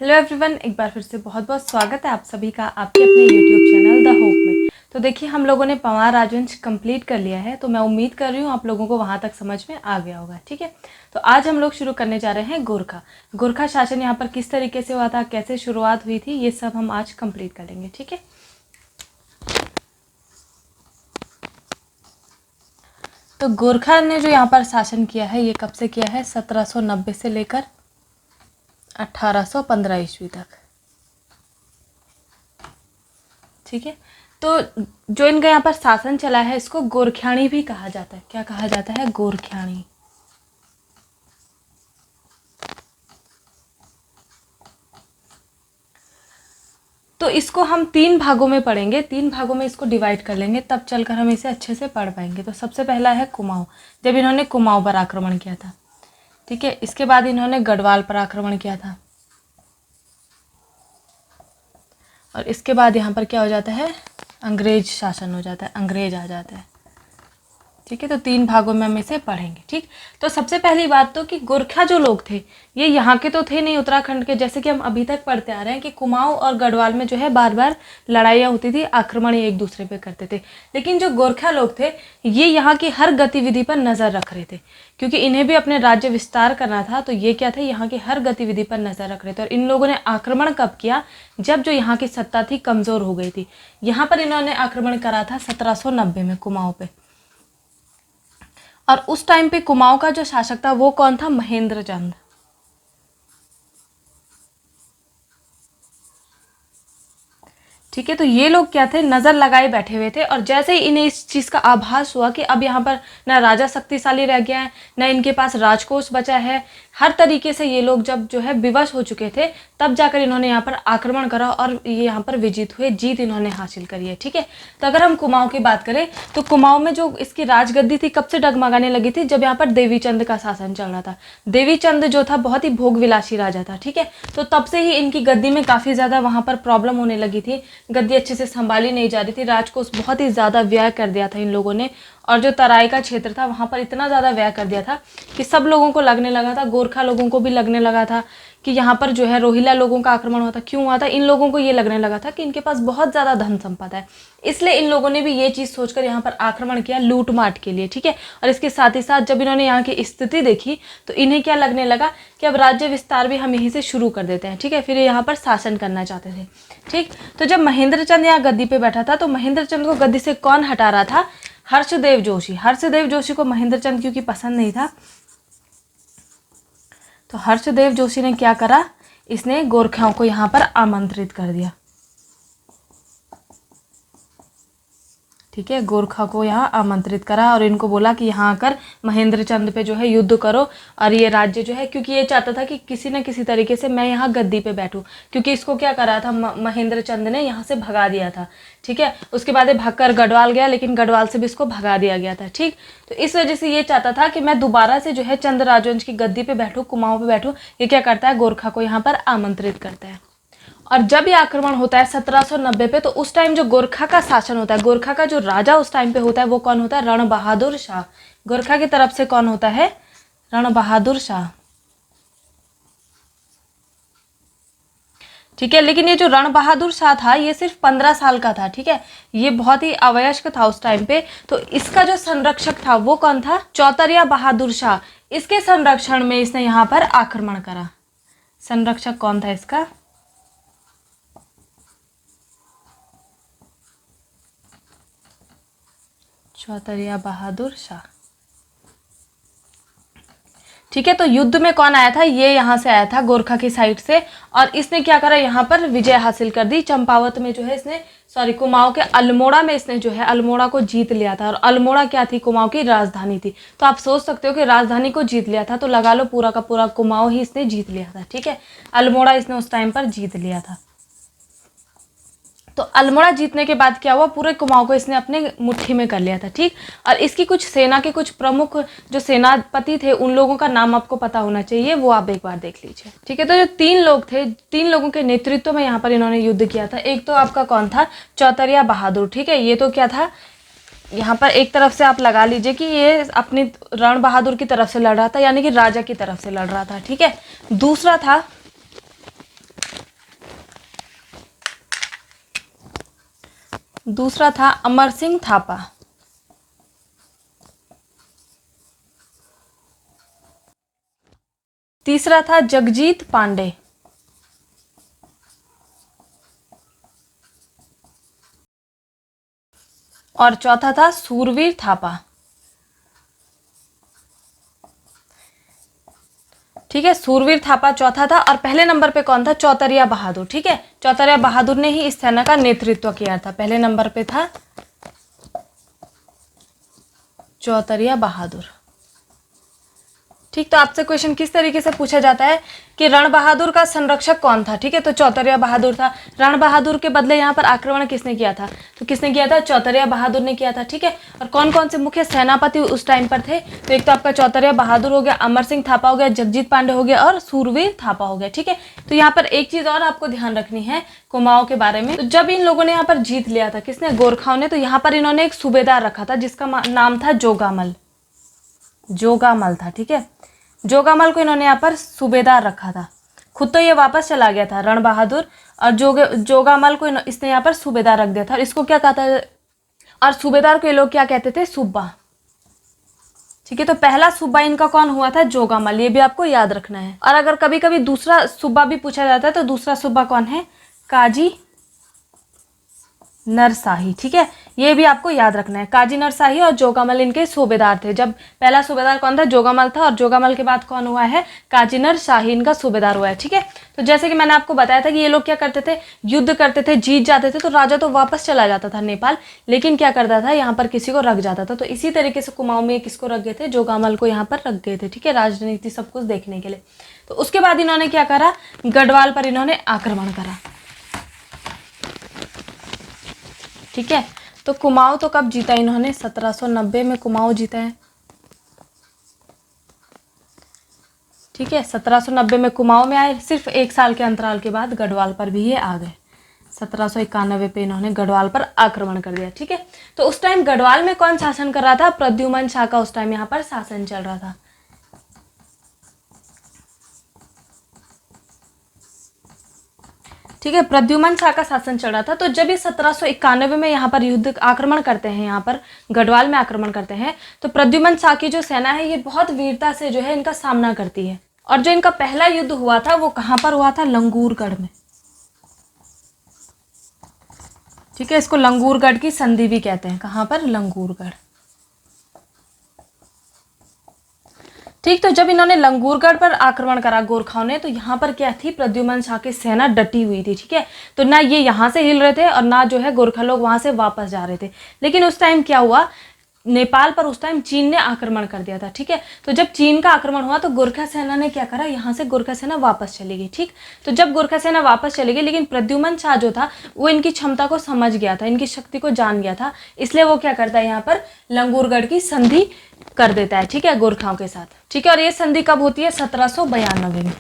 Hello everyone, एक बार फिर से बहुत बहुत स्वागत है आप सभी का आपके अपने यूट्यूब चैनल द होप में। तो देखिए, हम लोगों ने पंवार राजवंश कंप्लीट कर लिया है, तो मैं उम्मीद कर रही हूँ आप लोगों को वहाँ तक समझ में आ गया होगा। ठीक है, तो आज हम लोग शुरू करने जा रहे हैं गोरखा शासन यहाँ पर किस तरीके से हुआ था, कैसे शुरुआत हुई थी, ये सब हम आज कंप्लीट कर लेंगे। ठीक है, तो गोरखा ने जो यहाँ पर शासन किया है ये कब से किया है? 1790 से लेकर 1815 ईस्वी तक। ठीक है, तो जो इनका यहाँ पर शासन चला है इसको गोरख्याणी भी कहा जाता है। क्या कहा जाता है? गोरख्याणी। तो इसको हम 3 भागों में पढ़ेंगे, 3 भागों में इसको डिवाइड कर लेंगे, तब चलकर हम इसे अच्छे से पढ़ पाएंगे। तो सबसे पहला है कुमाऊं, जब इन्होंने कुमाऊं पर आक्रमण किया था। ठीक है, इसके बाद इन्होंने गढ़वाल पर आक्रमण किया था, और इसके बाद यहाँ पर क्या हो जाता है? अंग्रेज शासन हो जाता है, अंग्रेज आ जाता है। ठीक है, तो 3 भागों में हम इसे पढ़ेंगे। ठीक, तो सबसे पहली बात तो कि गोरखा जो लोग थे ये यहाँ के तो थे नहीं, उत्तराखंड के, जैसे कि हम अभी तक पढ़ते आ रहे हैं कि कुमाऊं और गढ़वाल में जो है बार बार लड़ाइयाँ होती थी, आक्रमण एक दूसरे पे करते थे। लेकिन जो गोरखा लोग थे ये यहाँ की हर गतिविधि पर नज़र रख रहे थे, क्योंकि इन्हें भी अपने राज्य विस्तार करना था। तो ये क्या थे? यहाँ की हर गतिविधि पर नज़र रख रहे थे। और इन लोगों ने आक्रमण कब किया? जब जो यहाँ की सत्ता थी कमज़ोर हो गई थी। यहाँ पर इन्होंने आक्रमण करा था 1790 में कुमाऊं पे। और उस टाइम पे कुमाऊं का जो शासक था वो कौन था? महेंद्र चंद। ठीक है, तो ये लोग क्या थे? नज़र लगाए बैठे हुए थे। और जैसे ही इन्हें इस चीज़ का आभास हुआ कि अब यहाँ पर ना राजा शक्तिशाली रह गया है, ना इनके पास राजकोष बचा है, हर तरीके से ये लोग जब जो है विवश हो चुके थे, तब जाकर इन्होंने यहाँ पर आक्रमण करा और ये यहाँ पर विजित हुए, जीत इन्होंने हासिल करी है। ठीक है, तो अगर हम कुमाऊं की बात करें तो कुमाऊं में जो इसकी राजगद्दी थी कब से डगमगाने लगी थी? जब यहाँ पर देवीचंद का शासन चल रहा था। देवीचंद जो था बहुत ही भोगविलासी राजा था। ठीक है, तो तब से ही इनकी गद्दी में काफ़ी ज़्यादा वहाँ पर प्रॉब्लम होने लगी थी, गद्दी अच्छे से संभाली नहीं जा रही थी, राजकोष बहुत ही ज़्यादा व्यय कर दिया था इन लोगों ने। और जो तराई का क्षेत्र था वहाँ पर इतना ज़्यादा व्यय कर दिया था कि सब लोगों को लगने लगा था, गोरखा लोगों को भी लगने लगा था कि यहाँ पर जो है रोहिला लोगों का आक्रमण हुआ था। क्यों हुआ था? इन लोगों को ये लगने लगा था कि इनके पास बहुत ज़्यादा धन संपदा है, इसलिए इन लोगों ने भी ये चीज़ सोचकर यहाँ पर आक्रमण किया, लूट माट के लिए। ठीक है, और इसके साथ ही साथ जब इन्होंने यहाँ की स्थिति देखी तो इन्हें क्या लगने लगा कि अब राज्य विस्तार भी हम यहीं से शुरू कर देते हैं। ठीक है, फिर यहाँ पर शासन करना चाहते थे। ठीक, तो जब महेंद्र चंद यहाँ गद्दी पे बैठा था तो महेंद्र चंद को गद्दी से कौन हटा रहा था? हर्षदेव जोशी। हर्षदेव जोशी को महेंद्र चंद क्योंकि पसंद नहीं था, तो हर्षदेव जोशी ने क्या करा? इसने गोरखाओं को यहाँ पर आमंत्रित कर दिया। ठीक है, गोरखा को यहाँ आमंत्रित करा और इनको बोला कि यहाँ आकर महेंद्र चंद पे जो है युद्ध करो और ये राज्य जो है, क्योंकि ये चाहता था कि किसी न किसी तरीके से मैं यहाँ गद्दी पे बैठूँ, क्योंकि इसको क्या करा था? महेंद्र चंद ने यहाँ से भगा दिया था। ठीक है, उसके बाद ये भागकर गढ़वाल गया, लेकिन गढ़वाल से भी इसको भगा दिया गया था। ठीक, तो इस वजह से ये चाहता था कि मैं दोबारा से जो है चंद राजवंश की गद्दी पे बैठूँ, कुमाऊं पे बैठूँ। ये क्या करता है? गोरखा को यहाँ पर आमंत्रित करता है। और जब ये आक्रमण होता है 1790 पे, तो उस टाइम जो गोरखा का शासन होता है, गोरखा का जो राजा उस टाइम पे होता है वो कौन होता है? रण बहादुर शाह। गोरखा की तरफ से कौन होता है? रण बहादुर शाह। ठीक है, लेकिन ये जो रण बहादुर शाह था ये सिर्फ 15 साल का था। ठीक है, ये बहुत ही अवयस्क था उस टाइम पे। तो इसका जो संरक्षक था वो कौन था? चौतरिया बहादुर शाह। इसके संरक्षण में इसने यहाँ पर आक्रमण करा। संरक्षक कौन था इसका? चौतरिया बहादुर शाह। ठीक है, तो युद्ध में कौन आया था? ये यहाँ से आया था, गोरखा की साइड से, और इसने क्या करा? यहाँ पर विजय हासिल कर दी। चंपावत में जो है इसने, सॉरी, कुमाऊं के अल्मोड़ा में इसने जो है अल्मोड़ा को जीत लिया था। और अल्मोड़ा क्या थी? कुमाऊं की राजधानी थी। तो आप सोच सकते हो कि राजधानी को जीत लिया था, तो लगा लो पूरा का पूरा कुमाऊं ही इसने जीत लिया था। ठीक है, अल्मोड़ा इसने उस टाइम पर जीत लिया था। तो अल्मोड़ा जीतने के बाद क्या हुआ? पूरे कुमाऊं को इसने अपने मुट्ठी में कर लिया था। ठीक, और इसकी कुछ सेना के कुछ प्रमुख जो सेनापति थे उन लोगों का नाम आपको पता होना चाहिए, वो आप एक बार देख लीजिए। ठीक है, तो जो 3 लोग थे, 3 लोगों के नेतृत्व में यहाँ पर इन्होंने युद्ध किया था। एक तो आपका कौन था? चौतरिया बहादुर। ठीक है, ये तो क्या था? यहाँ पर एक तरफ से आप लगा लीजिए कि ये अपनी रण बहादुर की तरफ से लड़ रहा था, यानी कि राजा की तरफ से लड़ रहा था। ठीक है, दूसरा था दूसरा था अमर सिंह थापा। तीसरा था जगजीत पांडे। और चौथा था सूरवीर थापा। ठीक है, सूरवीर थापा चौथा था। और पहले नंबर पे कौन था? चौतरिया बहादुर। ठीक है, चौतरिया बहादुर ने ही इस सेना का नेतृत्व किया था। पहले नंबर पे था चौतरिया बहादुर। ठीक, तो आपसे क्वेश्चन किस तरीके से पूछा जाता है कि रण बहादुर का संरक्षक कौन था? ठीक है, तो चौतरिया बहादुर था। रण बहादुर के बदले यहाँ पर आक्रमण किसने किया था? तो किसने किया था? चौतरिया बहादुर ने किया था। ठीक है, और कौन कौन से मुख्य सेनापति उस टाइम पर थे? तो एक तो आपका चौतरिया बहादुर हो गया, अमर सिंह थापा हो गया, जगजीत पांडे हो गया और सूरवीर थापा हो गया। ठीक है, तो यहाँ पर एक चीज और आपको ध्यान रखनी है कुमाऊं के बारे में। तो जब इन लोगों ने यहाँ पर जीत लिया था, किसने? गोरखाओं ने, तो यहाँ पर इन्होंने एक सूबेदार रखा था जिसका नाम था जोगामल। जोगामल था। ठीक है, जोगामल को इन्होंने यहाँ पर सूबेदार रखा था। खुद तो ये वापस चला गया था रण बहादुर, और जोगामल को इसने यहाँ पर सूबेदार रख दिया था। और इसको क्या कहता है? और सूबेदार को ये लोग क्या कहते थे? सूबा। ठीक है, तो पहला सूबा इनका कौन हुआ था? जोगामल। ये भी आपको याद रखना है। और अगर कभी कभी दूसरा सूबा भी पूछा जाता है तो दूसरा सूबा कौन है? काजी नरशाही। ठीक है, ये भी आपको याद रखना है। काजी नरशाही और जोगामल इनके सूबेदार थे। जब पहला सूबेदार कौन था? जोगामल था, और जोगामल के बाद कौन हुआ है? काजी नरशाही इनका सूबेदार हुआ है। ठीक है, तो जैसे कि मैंने आपको बताया था कि ये लोग क्या करते थे? युद्ध करते थे, जीत जाते थे तो राजा तो वापस चला जाता था नेपाल, लेकिन क्या करता था? यहाँ पर किसी को रख जाता था। तो इसी तरीके से कुमाऊं में किसको रख गए थे? जोगामल को यहाँ पर रख गए थे। ठीक है, राजनीति सब कुछ देखने के लिए। तो उसके बाद इन्होंने क्या करा? गढ़वाल पर इन्होंने आक्रमण करा। ठीक है, तो कुमाऊं तो कब जीता इन्होंने? 1790 में कुमाऊं जीता है। ठीक है, 1790 में कुमाऊं में आए। सिर्फ एक साल के अंतराल के बाद गढ़वाल पर भी ये आ गए। 1791 पे इन्होंने गढ़वाल पर आक्रमण कर दिया। ठीक है, तो उस टाइम गढ़वाल में कौन शासन कर रहा था? प्रद्युमन शाह का उस टाइम यहाँ पर शासन चल रहा था। ठीक है, प्रद्युमन शाह का शासन चल रहा था। तो जब ये 1791 में यहाँ पर युद्ध आक्रमण करते हैं, यहाँ पर गढ़वाल में आक्रमण करते हैं, तो प्रद्युमन शाह की जो सेना है ये बहुत वीरता से जो है इनका सामना करती है। और जो इनका पहला युद्ध हुआ था वो कहाँ पर हुआ था? लंगूरगढ़ में। ठीक है, इसको लंगूरगढ़ की संधि भी कहते हैं। कहाँ पर? लंगूरगढ़। ठीक, तो जब इन्होंने लंगूरगढ़ पर आक्रमण करा गोरखाओं ने, तो यहाँ पर क्या थी? प्रद्युमन शाह की सेना डटी हुई थी। ठीक है, तो ना ये यहाँ से हिल रहे थे और ना जो है गोरखा लोग वहां से वापस जा रहे थे। लेकिन उस टाइम क्या हुआ? नेपाल पर उस टाइम चीन ने आक्रमण कर दिया था। ठीक है, तो जब चीन का आक्रमण हुआ तो गोरखा सेना ने क्या करा? यहाँ से गोरखा सेना वापस चली गई। ठीक, तो जब गोरखा सेना वापस चली गई, लेकिन प्रद्युमन शाह जो था वो इनकी क्षमता को समझ गया था, इनकी शक्ति को जान गया था, इसलिए वो क्या करता है? यहाँ पर लंगूरगढ़ की संधि कर देता है। ठीक है, गोरखाओं के साथ। ठीक है, और ये संधि कब होती है? 1792 में।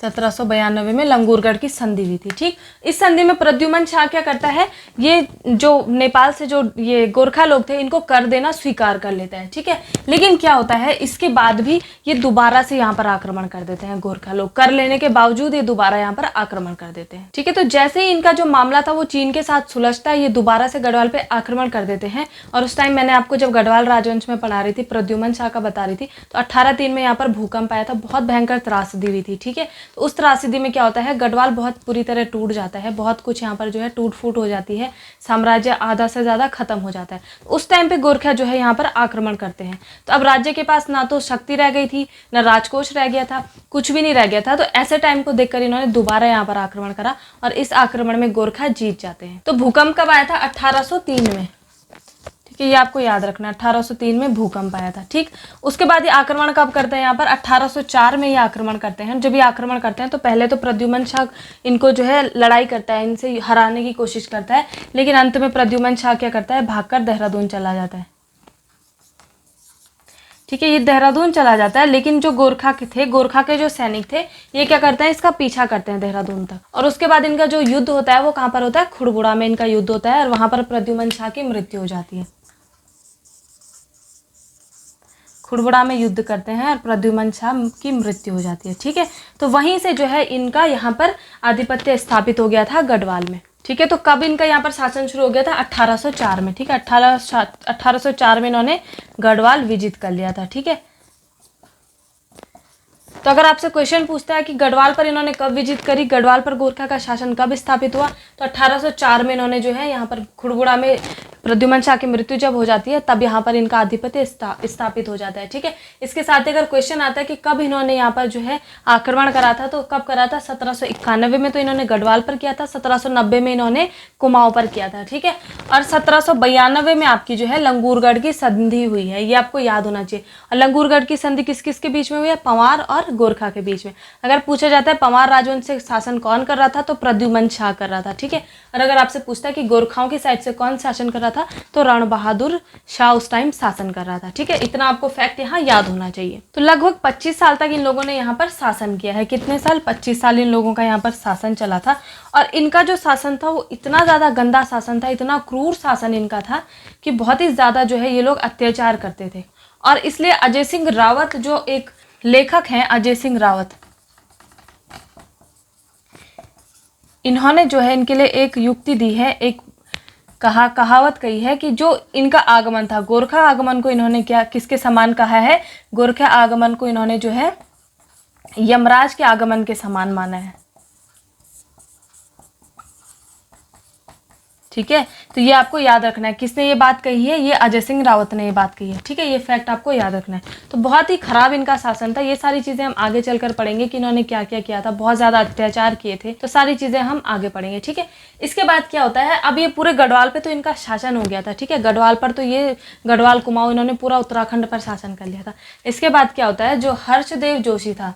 1792 में लंगूरगढ़ की संधि हुई थी। ठीक, इस संधि में प्रद्युमन शाह क्या करता है? ये जो नेपाल से जो ये गोरखा लोग थे इनको कर देना स्वीकार कर लेता है। ठीक है, लेकिन क्या होता है? इसके बाद भी ये दोबारा से यहाँ पर आक्रमण कर देते हैं। गोरखा लोग कर लेने के बावजूद ये दोबारा यहाँ पर आक्रमण कर देते हैं। ठीक है, तो जैसे ही इनका जो मामला था वो चीन के साथ सुलझता है, ये दोबारा से गढ़वाल पे आक्रमण कर देते हैं। और उस टाइम मैंने आपको जब गढ़वाल राजवंश में पढ़ा रही थी, प्रद्युमन शाह का बता रही थी, तो 1803 में यहाँ पर भूकंप आया था, बहुत भयंकर त्रासदी हुई थी। ठीक है, तो उस त्रासदी में क्या होता है? गढ़वाल बहुत पूरी तरह टूट जाता है, बहुत कुछ यहाँ पर जो है टूट फूट हो जाती है, साम्राज्य आधा से ज़्यादा खत्म हो जाता है। उस टाइम पे गोरखा जो है यहाँ पर आक्रमण करते हैं। तो अब राज्य के पास ना तो शक्ति रह गई थी, ना राजकोष रह गया था, कुछ भी नहीं रह गया था। तो ऐसे टाइम को देखकर इन्होंने दोबारा यहाँ पर आक्रमण करा और इस आक्रमण में गोरखा जीत जाते हैं। तो भूकंप कब आया था? 1803 में। कि ये आपको याद रखना, 1803 में भूकंप आया था। ठीक, उसके बाद ये आक्रमण कब करते हैं? यहाँ पर 1804 में ये आक्रमण करते हैं। जब ये आक्रमण करते हैं तो पहले तो प्रद्युमन शाह इनको जो है लड़ाई करता है, इनसे हराने की कोशिश करता है, लेकिन अंत में प्रद्युमन शाह क्या करता है? भागकर देहरादून चला जाता है। ठीक है, ये देहरादून चला जाता है, लेकिन जो गोरखा के थे, गोरखा के जो सैनिक थे, ये क्या करते हैं? इसका पीछा करते हैं देहरादून तक। और उसके बाद इनका जो युद्ध होता है वो कहाँ पर होता है? खुड़बुड़ा में इनका युद्ध होता है, और वहां पर प्रद्युमन शाह की मृत्यु हो जाती है। खुड़बुड़ा में युद्ध करते हैं और प्रद्युमन शाह की मृत्यु हो जाती है। ठीक है, तो वहीं से जो है इनका यहाँ पर आधिपत्य स्थापित हो गया था गढ़वाल में। ठीक है। तो कब इनका यहाँ पर शासन शुरू हो गया था? 1804 में। ठीक है, 1804 में इन्होंने गढ़वाल विजित कर लिया था। ठीक है, तो अगर आपसे क्वेश्चन पूछता है कि गढ़वाल पर इन्होंने कब विजिट करी, गढ़वाल पर गोरखा का शासन कब स्थापित हुआ, तो 1804 में इन्होंने जो है यहाँ पर खुड़बुड़ा में प्रद्युमन शाह की मृत्यु जब हो जाती है तब यहाँ पर इनका आधिपत्य स्थापित हो जाता है। ठीक है, इसके साथ ही अगर क्वेश्चन आता है कि कब इन्होंने यहाँ पर जो है आक्रमण करा था, तो कब करा था? 1791 में तो इन्होंने गढ़वाल पर किया था, 1790 में इन्होंने कुमाऊं पर किया था। ठीक है, और 1792 में आपकी जो है लंगूरगढ़ की संधि हुई है, ये आपको याद होना चाहिए। और लंगूरगढ़ की संधि किस किस के बीच में हुई है? पंवार और गोरखा के बीच में। अगर पूछा जाता है पंवार राजवंश से शासन कौन कर रहा था, तो प्रद्युमन शाह कर रहा था। ठीक है, और अगर आपसे पूछता है कि गोरखाओं की साइड से कौन शासन कर रहा था, तो रण बहादुर शाह उस टाइम शासन कर रहा था। ठीक है, इतना आपको फैक्ट यहाँ याद होना चाहिए। तो लगभग 25 साल तक इन लोगों ने यहाँ पर शासन किया है। कितने साल? 25 साल इन लोगों का यहाँ पर शासन चला था। और इनका जो शासन था वो इतना ज़्यादा गंदा शासन था, इतना क्रूर शासन इनका था कि बहुत ही ज़्यादा जो है ये लोग अत्याचार करते थे। और इसलिए अजय सिंह रावत जो एक लेखक हैं, अजय सिंह रावत, इन्होंने जो है इनके लिए एक युक्ति दी है, एक कहावत कही है कि जो इनका आगमन था, गोरखा आगमन को इन्होंने क्या किसके समान कहा है? गोरखा आगमन को इन्होंने जो है यमराज के आगमन के समान माना है। ठीक है, तो ये आपको याद रखना है। किसने ये बात कही है? ये अजय सिंह रावत ने ये बात कही है। ठीक है, ये फैक्ट आपको याद रखना है। तो बहुत ही खराब इनका शासन था। ये सारी चीज़ें हम आगे चलकर पढ़ेंगे कि इन्होंने क्या क्या किया था, बहुत ज़्यादा अत्याचार किए थे, तो सारी चीज़ें हम आगे पढ़ेंगे। ठीक है, इसके बाद क्या होता है, अब ये पूरे गढ़वाल पे तो इनका शासन हो गया था। ठीक है, गढ़वाल पर तो ये गढ़वाल कुमाऊं इन्होंने पूरा उत्तराखंड पर शासन कर लिया था। इसके बाद क्या होता है, जो हर्षदेव जोशी था,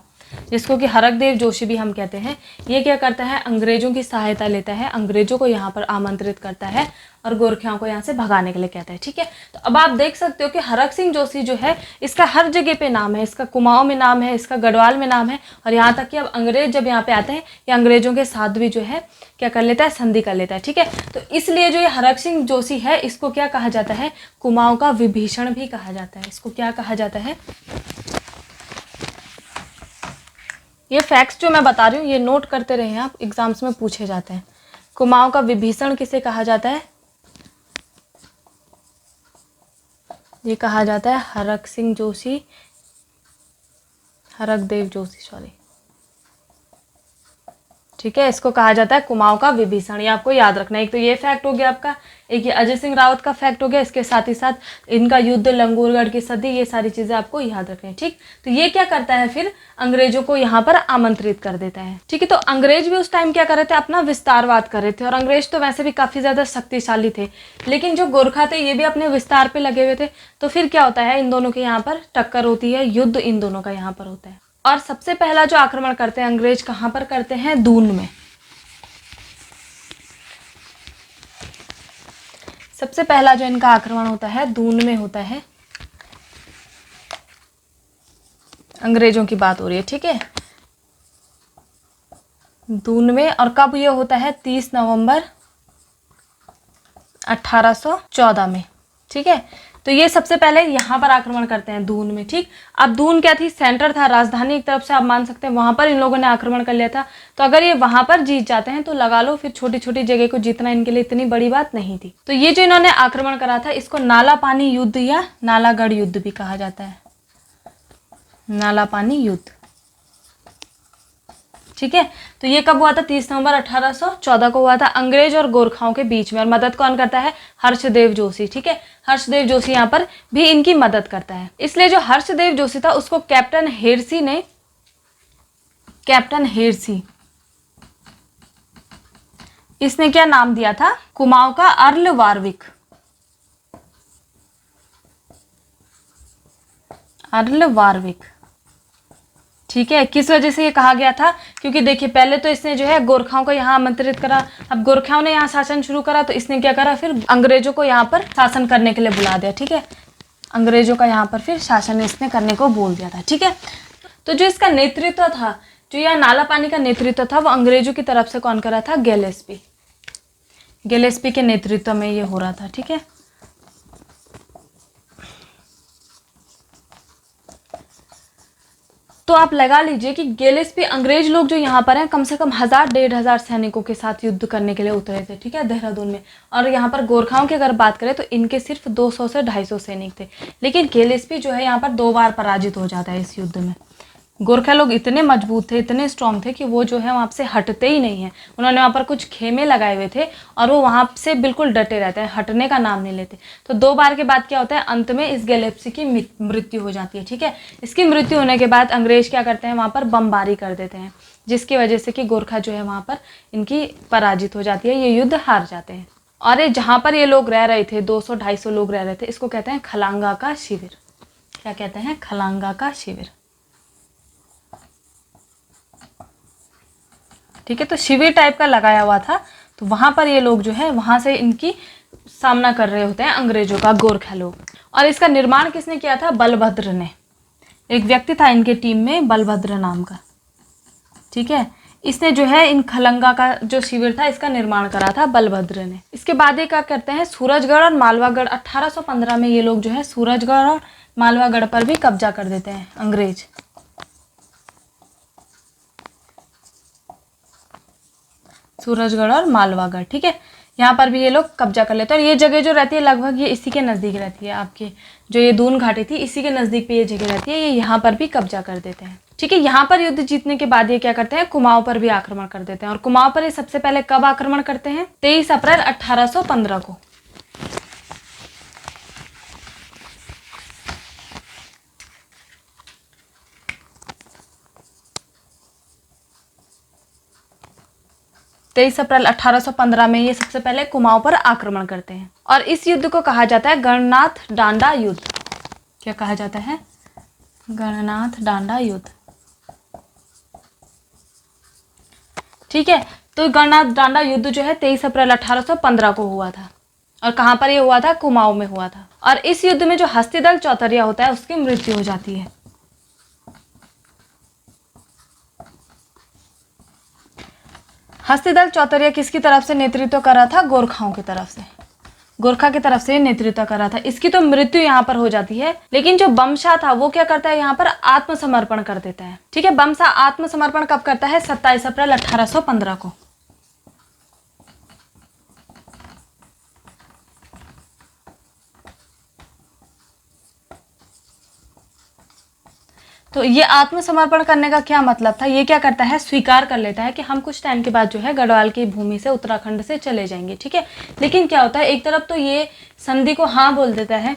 जिसको कि हरकदेव जोशी भी हम कहते हैं, ये क्या करता है? अंग्रेजों की सहायता लेता है, अंग्रेजों को यहाँ पर आमंत्रित करता है और गोरखियों को यहाँ से भगाने के लिए कहता है। ठीक है, तो अब आप देख सकते हो कि हरक सिंह जोशी जो है, इसका हर जगह पे नाम है, इसका कुमाऊं में नाम है, इसका गढ़वाल में नाम है, और यहाँ तक कि अब अंग्रेज जब यहाँ पे आते हैं, ये अंग्रेजों के साथ भी जो है क्या कर लेता है? संधि कर लेता है। ठीक है, तो इसलिए जो ये हरक सिंह जोशी है, इसको क्या कहा जाता है? कुमाऊं का विभीषण भी कहा जाता है। इसको क्या कहा जाता है? ये फैक्ट्स जो मैं बता रही हूँ ये नोट करते रहे आप, एग्जाम्स में पूछे जाते हैं। कुमाऊं का विभीषण किसे कहा जाता है? ये कहा जाता है हरक सिंह जोशी, हरकदेव जोशी, सॉरी। ठीक है, इसको कहा जाता है कुमाऊं का विभीषण। ये आपको याद रखना है। एक तो ये फैक्ट हो गया आपका, एक ये अजय सिंह रावत का फैक्ट हो गया, इसके साथ ही साथ इनका युद्ध, लंगूरगढ़ की संधि, ये सारी चीजें आपको याद रखनी है। ठीक, तो ये क्या करता है फिर? अंग्रेजों को यहाँ पर आमंत्रित कर देता है। ठीक है, तो अंग्रेज भी उस टाइम क्या कर रहे थे? अपना विस्तारवाद कर रहे थे। और अंग्रेज तो वैसे भी काफी ज्यादा शक्तिशाली थे, लेकिन जो गोरखा थे ये भी अपने विस्तार पे लगे हुए थे। तो फिर क्या होता है? इन दोनों के यहाँ पर टक्कर होती है, युद्ध इन दोनों का यहाँ पर होता है। और सबसे पहला जो आक्रमण करते हैं अंग्रेज, कहाँ पर करते हैं? दून में। सबसे पहला जो इनका आक्रमण होता है दून में होता है। अंग्रेजों की बात हो रही है। ठीक है, दून में। और कब ये होता है? 30 नवंबर 1814 में। ठीक है, तो ये सबसे पहले यहाँ पर आक्रमण करते हैं दून में। ठीक, अब दून क्या थी? सेंटर था, राजधानी एक तरफ से आप मान सकते हैं, वहां पर इन लोगों ने आक्रमण कर लिया था। तो अगर ये वहां पर जीत जाते हैं तो लगा लो फिर छोटी छोटी जगह को जीतना इनके लिए इतनी बड़ी बात नहीं थी। तो ये जो इन्होंने आक्रमण करा था, इसको नाला पानी युद्ध या नालागढ़ युद्ध भी कहा जाता है। नाला पानी युद्ध। ठीक है, तो ये कब हुआ था? 30 नवंबर 1814 को हुआ था, अंग्रेज और गोरखाओं के बीच में। और मदद कौन करता है? हर्षदेव जोशी। ठीक है, हर्षदेव जोशी यहाँ पर भी इनकी मदद करता है। इसलिए जो हर्षदेव जोशी था उसको कैप्टन हेरसी इसने क्या नाम दिया था? कुमाऊं का अर्ल वारविक। अर्ल वारविक। ठीक है, किस वजह से ये कहा गया था? क्योंकि देखिए पहले तो इसने जो है गोरखाओं को यहाँ आमंत्रित करा, अब गोरखाओं ने यहाँ शासन शुरू करा, तो इसने क्या करा? फिर अंग्रेजों को यहाँ पर शासन करने के लिए बुला दिया। ठीक है, अंग्रेजों का यहाँ पर फिर शासन इसने करने को बोल दिया था। ठीक है, तो जो इसका नेतृत्व था, जो यह नाला पानी का नेतृत्व था, वो अंग्रेजों की तरफ से कौन करा था? गैलेस्पी के नेतृत्व में ये हो रहा था। ठीक है, तो आप लगा लीजिए कि गिलेस्पी अंग्रेज लोग जो यहाँ पर हैं कम से कम 1000-1500 सैनिकों के साथ युद्ध करने के लिए उतरे थे, ठीक है, देहरादून में। और यहाँ पर गोरखाओं की अगर बात करें तो इनके सिर्फ 200 से 250 सैनिक थे। लेकिन गिलेस्पी जो है यहाँ पर 2 बार पराजित हो जाता है इस युद्ध में। गोरखा लोग इतने मजबूत थे, इतने स्ट्रॉन्ग थे कि वो जो है वहाँ से हटते ही नहीं हैं। उन्होंने वहाँ पर कुछ खेमे लगाए हुए थे और वो वहाँ से बिल्कुल डटे रहते हैं, हटने का नाम नहीं लेते। तो 2 बार के बाद क्या होता है, अंत में इस गिलेस्पी की मृत्यु हो जाती है, ठीक है। इसकी मृत्यु होने के बाद अंग्रेज क्या करते हैं, वहाँ पर बमबारी कर देते हैं, जिसकी वजह से कि गोरखा जो है वहाँ पर इनकी पराजित हो जाती है, ये युद्ध हार जाते हैं। और ये जहाँ पर ये लोग रह रहे थे, 200-250 लोग रह रहे थे, इसको कहते हैं खलांगा का शिविर। क्या कहते हैं, खलांगा का शिविर, ठीक है। तो शिविर टाइप का लगाया हुआ था, तो वहाँ पर ये लोग जो है वहाँ से इनकी सामना कर रहे होते हैं अंग्रेजों का, गोरखा लोग। और इसका निर्माण किसने किया था, बलभद्र ने। एक व्यक्ति था इनके टीम में बलभद्र नाम का, ठीक है। इसने जो है इन खलंगा का जो शिविर था इसका निर्माण करा था बलभद्र ने। इसके बाद ये क्या करते हैं, सूरजगढ़ और मालवागढ़, 1815 में ये लोग जो है सूरजगढ़ और मालवागढ़ पर भी कब्जा कर देते हैं अंग्रेज। सूरजगढ़ और मालवागढ़, ठीक है, यहाँ पर भी ये लोग कब्जा कर लेते हैं। और ये जगह जो रहती है लगभग ये इसी के नज़दीक रहती है, आपकी जो ये दून घाटी थी इसी के नज़दीक पे ये जगह रहती है, ये यहाँ पर भी कब्जा कर देते हैं, ठीक है। यहाँ पर युद्ध जीतने के बाद ये क्या करते हैं, कुमाऊं पर भी आक्रमण कर देते हैं। और कुमाऊं पर ये सबसे पहले कब आक्रमण करते हैं, 23 अप्रैल 1815 को। 23 अप्रैल 1815 में ये सबसे पहले कुमाऊं पर आक्रमण करते हैं। और इस युद्ध को कहा जाता है गणनाथ डांडा युद्ध। क्या कहा जाता है, गणनाथ डांडा युद्ध, ठीक है। तो गणनाथ डांडा युद्ध जो है 23 अप्रैल 1815 को हुआ था। और कहाँ पर ये हुआ था, कुमाऊं में हुआ था। और इस युद्ध में जो हस्तिदल चौतरिया होता है उसकी मृत्यु हो जाती है। हस्तिदल चौतरिया किसकी तरफ से नेतृत्व कर रहा था, गोरखाओं की तरफ से, गोरखा की तरफ से नेतृत्व कर रहा था। इसकी तो मृत्यु यहाँ पर हो जाती है। लेकिन जो बमशाह था वो क्या करता है, यहाँ पर आत्मसमर्पण कर देता है, ठीक है। बमशाह आत्मसमर्पण कब करता है, 27 अप्रैल 1815 को। तो ये आत्मसमर्पण करने का क्या मतलब था, ये क्या करता है, स्वीकार कर लेता है कि हम कुछ टाइम के बाद जो है गढ़वाल की भूमि से उत्तराखंड से चले जाएंगे, ठीक है। लेकिन क्या होता है, एक तरफ तो ये संधि को हाँ बोल देता है,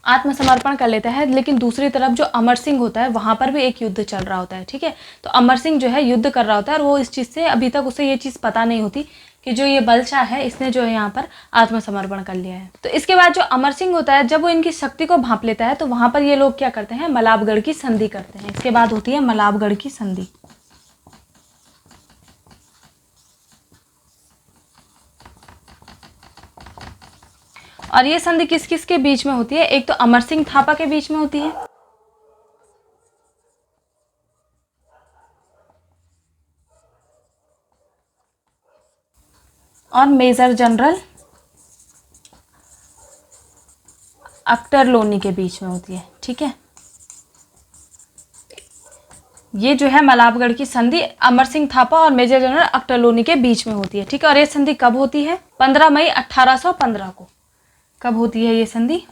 आत्मसमर्पण कर लेता है, लेकिन दूसरी तरफ जो अमर सिंह होता है वहाँ पर भी एक युद्ध चल रहा होता है, ठीक है। तो अमर सिंह जो है युद्ध कर रहा होता है और वो इस चीज़ से अभी तक उसे ये चीज़ पता नहीं होती कि जो ये बलशाह है इसने जो है यहाँ पर आत्मसमर्पण कर लिया है। तो इसके बाद जो अमर सिंह होता है जब वो इनकी शक्ति को भांप लेता है तो वहाँ पर ये लोग क्या करते हैं, मलाबगढ़ की संधि करते हैं। इसके बाद होती है मलाबगढ़ की संधि। और ये संधि किस किस के बीच में होती है, एक तो अमर सिंह थापा के बीच में होती है, और मेजर जनरल अख्तर लोनी के बीच में होती है, ठीक है। ये जो है मलाबगढ़ की संधि अमर सिंह थापा और मेजर जनरल अख्तर लोनी के बीच में होती है, ठीक है। और ये संधि कब होती है, 15 मई 1815 को। कब होती है ये संधि,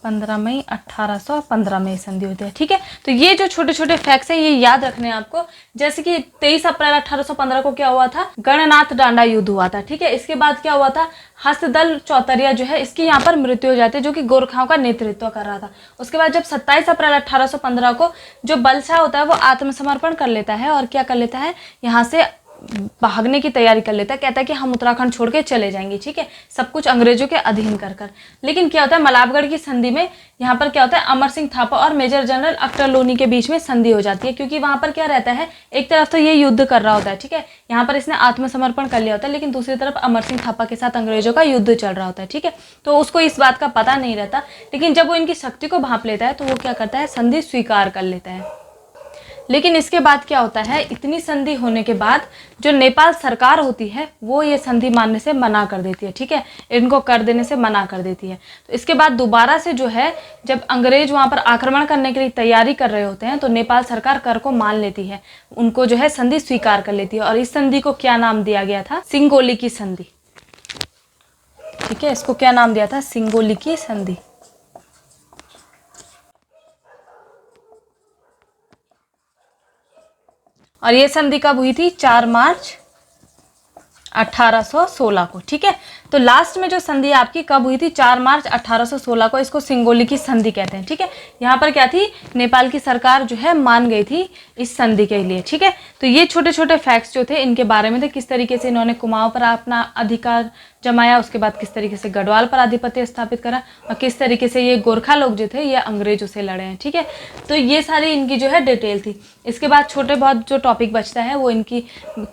15 मई 1815 में संधि होती है, ठीक है। तो ये जो छोटे छोटे फैक्ट्स हैं ये याद रखने हैं आपको। जैसे कि 23 अप्रैल 1815 को क्या हुआ था, गणनाथ डांडा युद्ध हुआ था, ठीक है। इसके बाद क्या हुआ था, हस्तदल चौतरिया जो है इसकी यहाँ पर मृत्यु हो जाती है, जो कि गोरखाओं का नेतृत्व कर रहा था। उसके बाद जब 27 अप्रैल 1815 को जो बलशाह होता है वो आत्मसमर्पण कर लेता है और क्या कर लेता है, यहाँ से भागने की तैयारी कर लेता है, कहता है कि हम उत्तराखंड छोड़ के चले जाएंगे, ठीक है, सब कुछ अंग्रेजों के अधीन कर कर। लेकिन क्या होता है, मलाबगढ़ की संधि में यहाँ पर क्या होता है, अमर सिंह थापा और मेजर जनरल अख्तर लोनी के बीच में संधि हो जाती है, क्योंकि वहाँ पर क्या रहता है, एक तरफ तो ये युद्ध कर रहा होता है, ठीक है, यहाँ पर इसने आत्मसमर्पण कर लिया होता है, लेकिन दूसरी तरफ अमर सिंह थापा के साथ अंग्रेजों का युद्ध चल रहा होता है, ठीक है। तो उसको इस बात का पता नहीं रहता, लेकिन जब वो इनकी शक्ति को भांप लेता है तो वो क्या करता है, संधि स्वीकार कर लेता है। लेकिन इसके बाद क्या होता है, इतनी संधि होने के बाद जो नेपाल सरकार होती है वो ये संधि मानने से मना कर देती है, ठीक है, इनको कर देने से मना कर देती है। तो इसके बाद दोबारा से जो है जब अंग्रेज वहाँ पर आक्रमण करने के लिए तैयारी कर रहे होते हैं तो नेपाल सरकार कर को मान लेती है, उनको जो है संधि स्वीकार कर लेती है। और इस संधि को क्या नाम दिया गया था, सिंगोली की संधि, ठीक है, इसको क्या नाम दिया था, सिंगोली की संधि। और ये संधि कब हुई थी, 4 मार्च 1816 को, ठीक है। तो लास्ट में जो संधि आपकी कब हुई थी, 4 मार्च 1816 को, इसको सिंगोली की संधि कहते हैं, ठीक है। यहाँ पर क्या थी, नेपाल की सरकार जो है मान गई थी इस संधि के लिए, ठीक है। तो ये छोटे छोटे फैक्ट्स जो थे इनके बारे में थे, किस तरीके से इन्होंने कुमाऊं पर अपना अधिकार जमाया, उसके बाद किस तरीके से गढ़वाल पर आधिपत्य स्थापित करा, और किस तरीके से ये गोरखा लोग जो थे ये अंग्रेजों से लड़े हैं, ठीक है। तो ये सारी इनकी जो है डिटेल थी। इसके बाद छोटे बहुत जो टॉपिक बचता है वो इनकी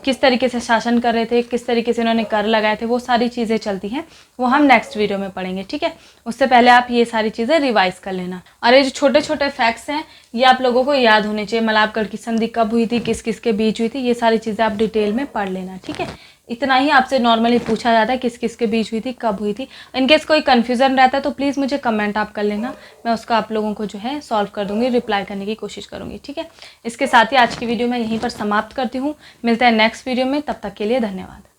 किस तरीके से शासन कर रहे थे, किस तरीके से इन्होंने कर लगाए थे, वो सारी चीज़ें चलती हैं, वो हम नेक्स्ट वीडियो में पढ़ेंगे, ठीक है। उससे पहले आप ये सारी चीज़ें रिवाइज कर लेना। और ये जो छोटे छोटे फैक्ट्स हैं ये आप लोगों को याद होने चाहिए, मलाबगढ़ की संधि कब हुई थी, किस किस के बीच हुई थी, ये सारी चीज़ें आप डिटेल में पढ़ लेना, ठीक है। इतना ही आपसे नॉर्मली पूछा जाता है किस किस के बीच हुई थी, कब हुई थी। इनकेस कोई कन्फ्यूज़न रहता है तो प्लीज़ मुझे कमेंट आप कर लेना, मैं उसका आप लोगों को जो है सॉल्व कर दूंगी, रिप्लाई करने की कोशिश करूंगी, ठीक है। इसके साथ ही आज की वीडियो मैं यहीं पर समाप्त करती हूँ, मिलते हैं नेक्स्ट वीडियो में, तब तक के लिए धन्यवाद।